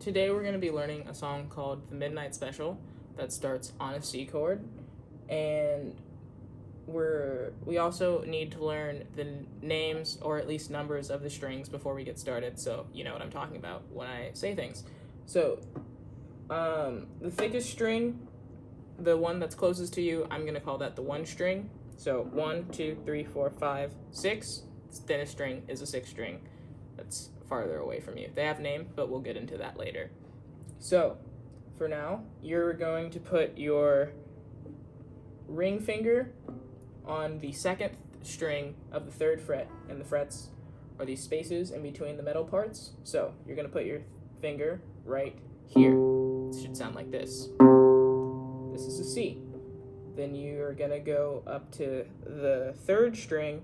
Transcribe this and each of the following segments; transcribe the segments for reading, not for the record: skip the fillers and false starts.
today we're going to be learning a song called The Midnight Special that starts on a C chord, and we also need to learn the names or at least numbers of the strings before we get started, so you know what I'm talking about when I say things. So the thickest string, the one that's closest to you, I'm going to call that the 1 string. So 1, 2, 3, 4, 5, 6. The thinnest string is a 6 string. That's farther away from you. They have names, but we'll get into that later. So for now, you're going to put your ring finger on the 2nd string of the 3rd fret, and the frets are these spaces in between the metal parts. So you're going to put your finger right here. It should sound like this. This is a C. Then you're going to go up to the 3rd string,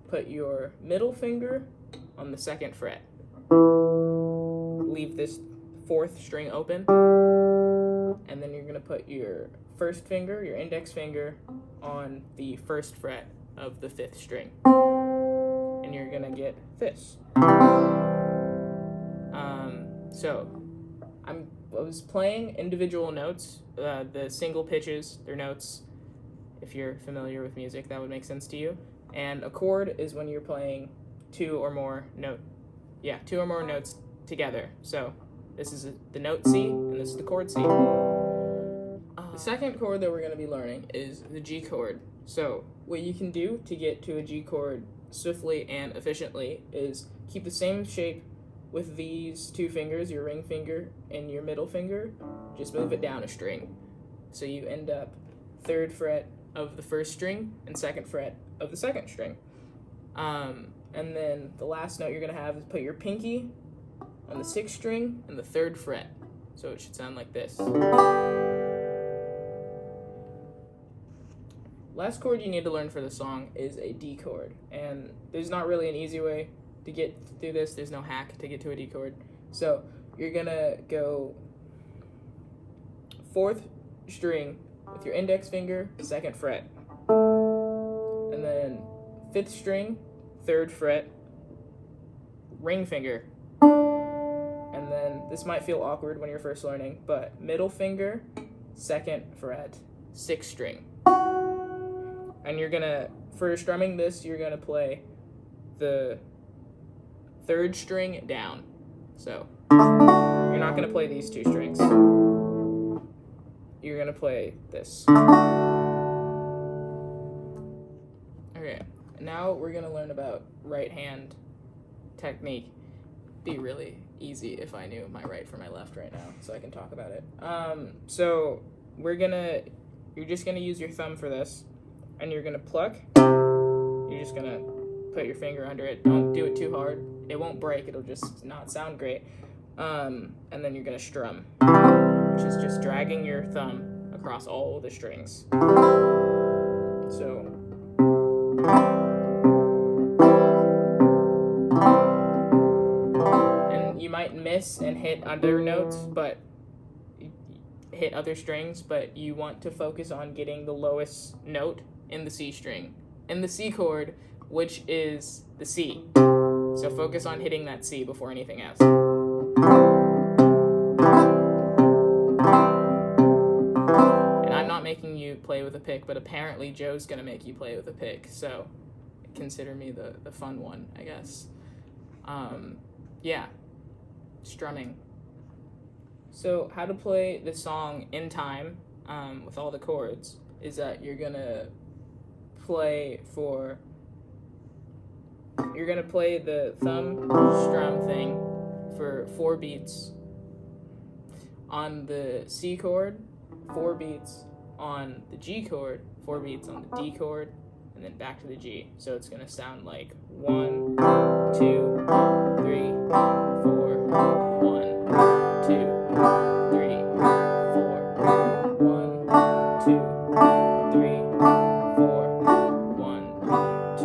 put your middle finger on the 2nd fret. Leave this 4th string open, and then you're going to put your first finger, your index finger, on the 1st fret of the 5th string, and you're going to get this. So I was playing individual notes, the single pitches, they're notes. If you're familiar with music, that would make sense to you. And a chord is when you're playing 2 or more notes together. So this is the note C, and this is the chord C. The second chord that we're going to be learning is the G chord. So what you can do to get to a G chord swiftly and efficiently is keep the same shape with these 2 fingers, your ring finger and your middle finger. Just move it down a string. So you end up 3rd fret of the 1st string and 2nd fret of the 2nd string. And then the last note you're going to have is put your pinky on the 6th string and the 3rd fret. So it should sound like this. Last chord you need to learn for the song is a D chord. And there's not really an easy way to get through this. There's no hack to get to a D chord. So you're going to go 4th string with your index finger, 2nd fret. And then 5th string, 3rd fret, ring finger. And then this might feel awkward when you're first learning, but middle finger, 2nd fret, 6th string. And you're gonna, for strumming this, you're gonna play the 3rd string down. So you're not gonna play these 2 strings. You're gonna play this. Okay, now we're gonna learn about right hand technique. Be really easy if I knew my right from my left right now, so I can talk about it. So you're just gonna use your thumb for this, and you're gonna pluck. You're just gonna put your finger under it. Don't do it too hard. It won't break. It'll just not sound great. And then you're gonna strum, which is just dragging your thumb across all the strings. So you might miss and hit other notes, but hit other strings, but you want to focus on getting the lowest note in the C string, in the C chord, which is the C. So focus on hitting that C before anything else. And I'm not making you play with a pick, but apparently Joe's gonna make you play with a pick, so consider me the fun one, I guess. Yeah. Strumming. So how to play the song in time with all the chords is that you're gonna play the thumb strum thing for 4 beats on the C chord, 4 beats on the G chord, 4 beats on the D chord, and then back to the G. So it's gonna sound like 1, 2, 3, 4, 1, 2, 3, 4, 1, 2, 3, 4, 1, 2,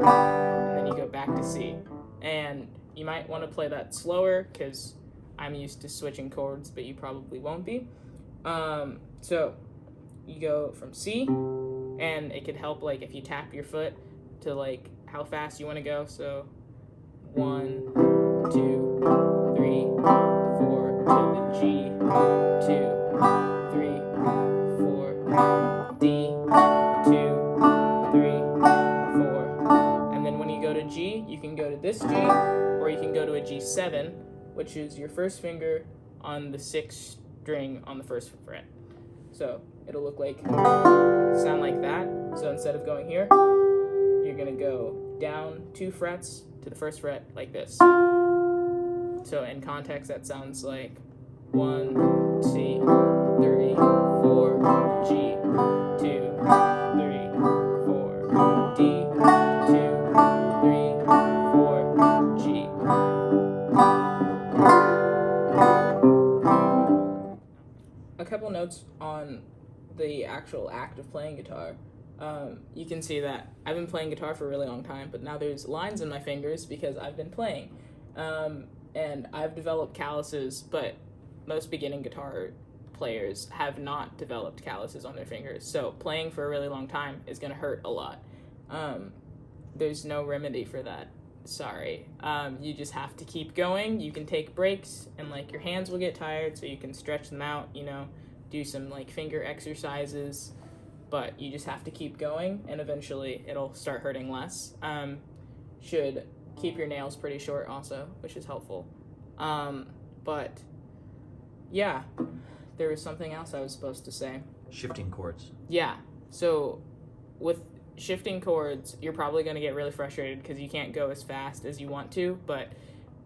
4, and then you go back to C. And you might want to play that slower because I'm used to switching chords, but you probably won't be. So you go from C, and it could help like if you tap your foot to like how fast you want to go. So 1, 2, 3, 4 to the G, 2, 3, 4, D, 2, 3, 4. And then when you go to G, you can go to this G, or you can go to a G7, which is your first finger on the 6th string on the 1st fret. So it'll sound like that. So instead of going here, you're gonna go down 2 frets to the 1st fret like this. So in context, that sounds like 1, C, 3, 4, G, 2, 3, 4, D, 2, 3, 4, G. A couple notes on the actual act of playing guitar. You can see that I've been playing guitar for a really long time, but now there's lines in my fingers because I've been playing. And I've developed calluses, but most beginning guitar players have not developed calluses on their fingers. So playing for a really long time is going to hurt a lot. There's no remedy for that. Sorry. You just have to keep going. You can take breaks, and your hands will get tired, so you can stretch them out, do some finger exercises, but you just have to keep going, and eventually it'll start hurting less. Should keep your nails pretty short also, which is helpful. But yeah, there was something else I was supposed to say. Shifting chords. Yeah, so with shifting chords, you're probably going to get really frustrated because you can't go as fast as you want to, but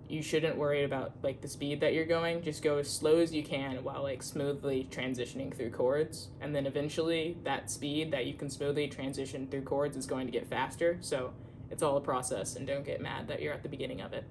you shouldn't worry about the speed that you're going. Just go as slow as you can while smoothly transitioning through chords, and then eventually that speed that you can smoothly transition through chords is going to get faster. So it's all a process, and don't get mad that you're at the beginning of it.